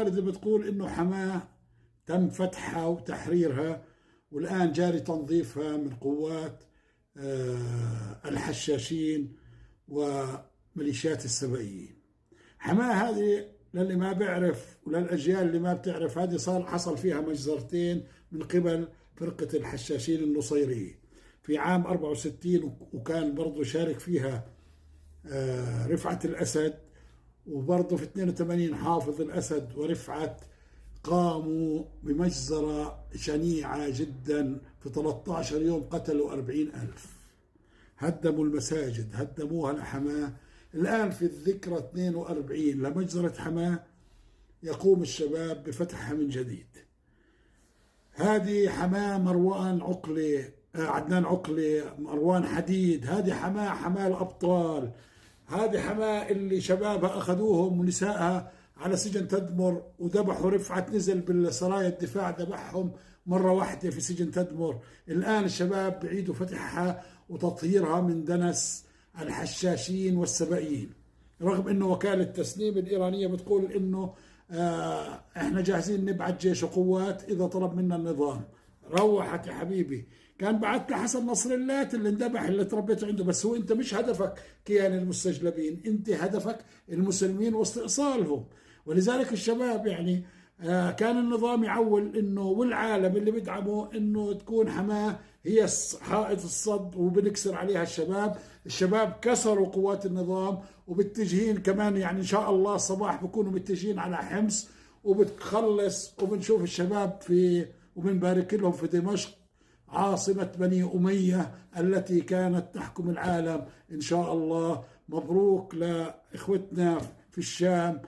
اللي بتقول إنه حماة تم فتحها وتحريرها، والآن جاري تنظيفها من قوات الحشاشين وميليشيات السبائيين. حماة هذه للي ما بيعرف وللأجيال اللي ما بتعرف، هذه حصل فيها مجزرتين من قبل فرقة الحشاشين النصيرية في عام 64، وكان برضو شارك فيها رفعت الأسد، وبرضه في 82 حافظ الأسد ورفعت قاموا بمجزرة شنيعة جدا. في 13 يوم قتلوا 40,000، هدموا المساجد، هدموها لحماة. الآن في الذكرى 42 لمجزرة حماة يقوم الشباب بفتحها من جديد. هذه حماة مروان عقلة، عدنان عقلة، مروان حديد. هذه حماة الأبطال. هذه حماة اللي شبابها أخذوهم ونسائها على سجن تدمر وذبحوا رفعت، نزل بالسرايا الدفاع ذبحهم مرة واحدة في سجن تدمر. الآن الشباب بعيدوا فتحها وتطهيرها من دنس الحشاشين والسبائيين، رغم أنه وكالة تسنيم الإيرانية بتقول أنه احنا جاهزين نبعث جيش وقوات إذا طلب منا النظام. روحت يا حبيبي، كان بعت لحسن نصر الله اللي اندبح اللي تربيت عنده. بس هو انت مش هدفك كيان المستجلبين، انت هدفك المسلمين واستئصالهم. ولذلك الشباب يعني كان النظام يعول انه والعالم اللي بيدعمه انه تكون حماة هي حائط الصد وبنكسر عليها الشباب كسروا قوات النظام وبتجهين كمان، يعني ان شاء الله الصباح بكونوا متجهين على حمص وبتخلص، وبنشوف الشباب وبنبارك لهم في دمشق عاصمة بني أمية التي كانت تحكم العالم. إن شاء الله مبروك لإخوتنا في الشام.